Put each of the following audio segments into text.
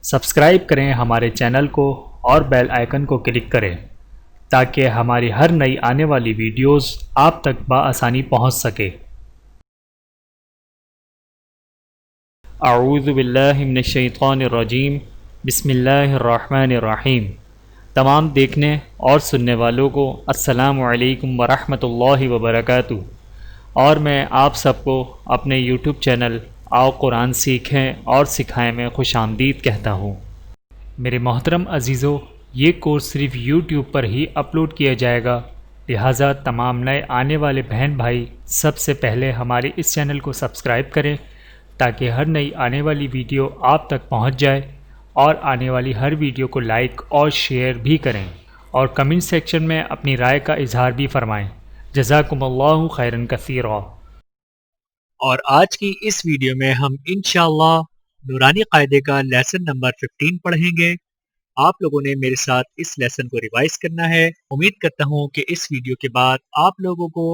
Subscribe کریں ہمارے channel کو اور بیل آئیکن کو کلک کریں تاکہ ہماری ہر نئی آنے والی ویڈیوز آپ تک بآسانی پہنچ سکے۔ اعوذ باللہ من الشیطان الرجیم، بسم اللہ الرحمن الرحیم۔ تمام دیکھنے اور سننے والوں کو السلام علیکم ورحمۃ اللہ وبرکاتہ، اور میں آپ سب کو اپنے یوٹیوب چینل آؤ قرآن سیکھیں اور سکھائیں میں خوش آمدید کہتا ہوں۔ میرے محترم عزیزو، یہ کورس صرف یوٹیوب پر ہی اپلوڈ کیا جائے گا، لہٰذا تمام نئے آنے والے بہن بھائی سب سے پہلے ہمارے اس چینل کو سبسکرائب کریں تاکہ ہر نئی آنے والی ویڈیو آپ تک پہنچ جائے، اور آنے والی ہر ویڈیو کو لائک اور شیئر بھی کریں، اور کمنٹ سیکشن میں اپنی رائے کا اظہار بھی فرمائیں۔ جزاکم اللہ خیرا کثیرا۔ اور آج کی اس ویڈیو میں ہم انشاءاللہ نورانی قاعدے کا لیسن نمبر 15 پڑھیں گے۔ آپ لوگوں نے میرے ساتھ اس لیسن کو ریوائز کرنا ہے۔ امید کرتا ہوں کہ اس ویڈیو کے بعد آپ لوگوں کو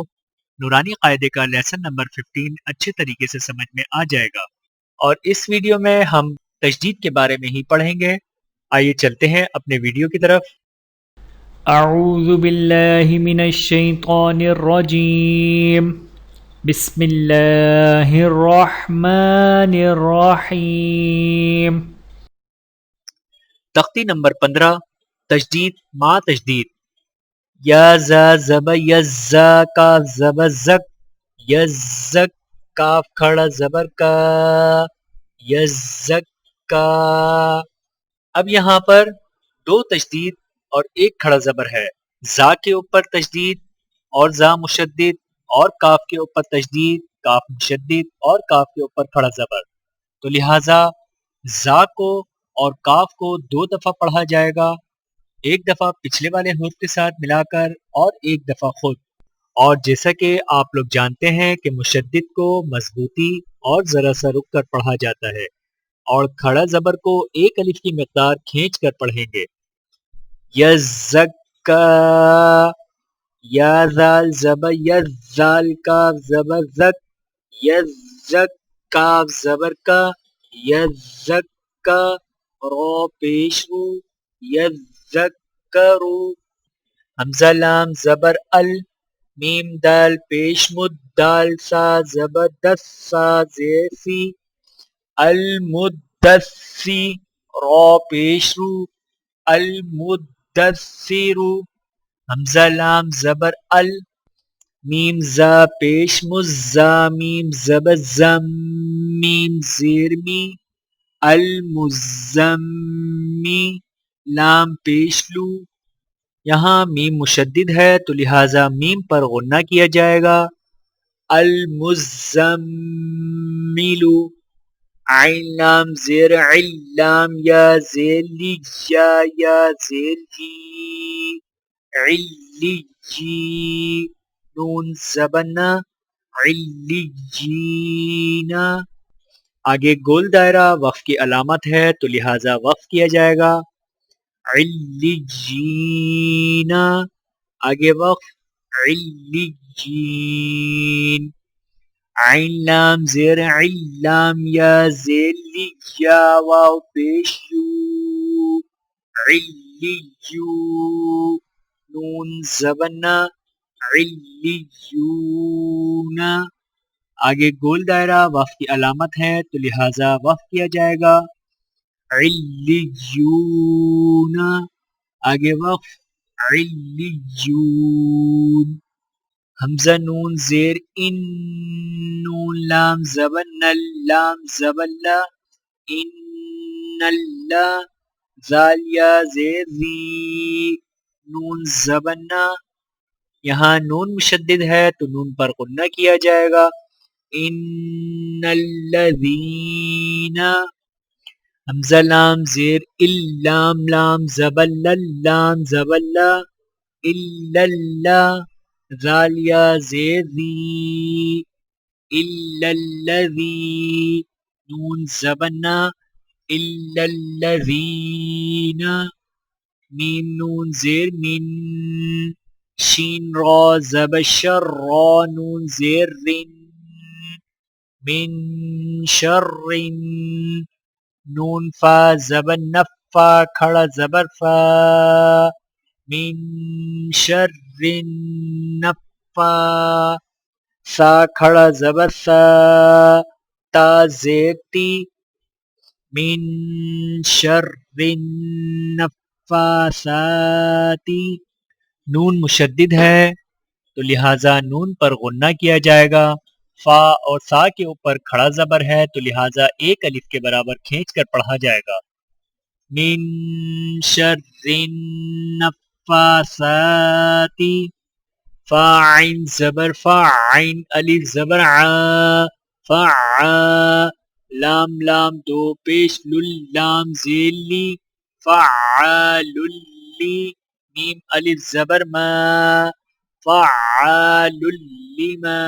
نورانی قاعدے کا لیسن نمبر 15 اچھے طریقے سے سمجھ میں آ جائے گا۔ اور اس ویڈیو میں ہم تجدید کے بارے میں ہی پڑھیں گے۔ آئیے چلتے ہیں اپنے ویڈیو کی طرف۔ اعوذ باللہ من الشیطان الرجیم، بسم اللہ الرحمن الرحیم۔ تختی نمبر 15، تجدید ما تجدید۔ یا زا زب یزا کاف زب زک، یزک کاف کھڑا زبر کا، یزک کا۔ اب یہاں پر دو تشدید اور ایک کھڑا زبر ہے۔ زا کے اوپر تشدید اور زا مشدد، اور کاف کے اوپر تشدید، کاف مشدد، اور کاف کے اوپر کھڑا زبر۔ تو لہٰذا زا کو اور کاف کو دو دفعہ پڑھا جائے گا، ایک دفعہ پچھلے والے حرف کے ساتھ ملا کر اور ایک دفعہ خود۔ اور جیسا کہ آپ لوگ جانتے ہیں کہ مشدد کو مضبوطی اور ذرا سا رک کر پڑھا جاتا ہے، اور کھڑا زبر کو ایک الف کی مقدار کھینچ کر پڑھیں گے۔ یزکا، یا زال زبر یزال کاف زبر زک، یزک کاف زبر کا، یزکا رو پیش رو، یذکرو۔ حمزہ لام زبر ال، میم دال پیش مد، دال سا زبر دس، سا زیر سی، المدثی، رو پیش رو، المدثرو۔ حمزہ لام زبر ال، میم زا پیش مز، زا میم زبر زم، میم زیر می، المزمی، لام پیش لو۔ یہاں میم مشدد ہے تو لہٰذا میم پر غنہ کیا جائے گا۔ المزملو، عین لام زیر علام، یا زیر لی، یا زیر جی، علی، نون زبنا، علیجین۔ آگے گول دائرہ وقف کی علامت ہے تو لہٰذا وقف کیا جائے گا۔ علیجین، آگے وقف، علیجین۔ عین لام زیر علام، یا زیر لی، یا واو پیش یو، علیجو، نون زبنا، علیجون۔ آگے گول دائرہ وقف کی علامت ہے تو لہٰذا وقف کیا جائے گا۔ علیجون، آگے وقف، علیجون۔ حمزہ نون زیر ان، نون لام زبر نل، لام زبر لا، ان اللہ، زال یا زیر زی، نون زبنا۔ یہاں نون مشدد ہے تو نون پر غنہ کیا جائے گا۔ ان الذین، حمزہ لام زیر اللام، لام زبر لل، لام زبر لا، الا اللہ، زال یا زیر ذی، الا الذی، نون زبنا، الا الذین۔ میم نون زیر من، شین را زبر شر، را نون زیر رن، من شر، نون فا زبر نفا کھڑا زبر فا من شر نفا سا کھڑا زبر سا تا زیر تی من شر النفاساتی نون مشدد ہے تو لہٰذا نون پر غنہ کیا جائے گا. فا اور سا کے اوپر کھڑا زبر ہے تو لہٰذا ایک الف کے برابر کھینچ کر پڑھا جائے گا. من شر النفاساتی فا عین زبر فا عین الف زبر ع فا لام لام دو پیش لام زیل لی فعال لی میم الف زبر ما فعال لما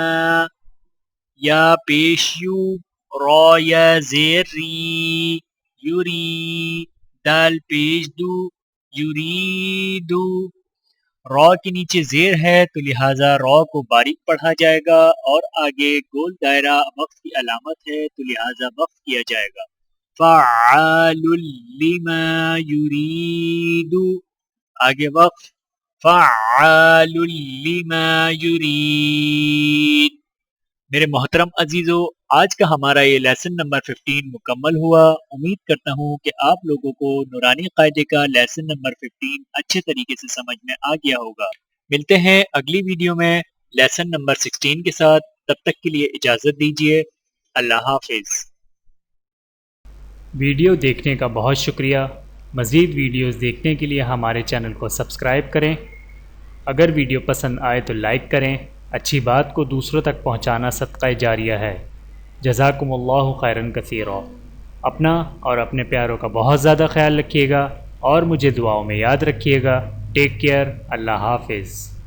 یا پیش یو را یا زیر ری یوری دال پیش دو یوریدو را کے نیچے زیر ہے تو لہٰذا را کو باریک پڑھا جائے گا اور آگے گول دائرہ وقف کی علامت ہے تو لہٰذا وقف کیا جائے گا. فعال لما یرید آگے وقف فعال لما یرید. میرے محترم عزیزو آج کا ہمارا یہ لیسن نمبر 15 مکمل ہوا. امید کرتا ہوں کہ آپ لوگوں کو نورانی قاعدے کا لیسن نمبر 15 اچھے طریقے سے سمجھ میں آ گیا ہوگا. ملتے ہیں اگلی ویڈیو میں لیسن نمبر 16 کے ساتھ. تب تک کے لیے اجازت دیجیے. اللہ حافظ. ویڈیو دیکھنے کا بہت شکریہ. مزید ویڈیوز دیکھنے کے لیے ہمارے چینل کو سبسکرائب کریں. اگر ویڈیو پسند آئے تو لائک کریں. اچھی بات کو دوسروں تک پہنچانا صدقہ جاریہ ہے. جزاکم اللہ خیرا کثیرا. اپنا اور اپنے پیاروں کا بہت زیادہ خیال رکھیے گا اور مجھے دعاؤں میں یاد رکھیے گا. Take care. اللہ حافظ.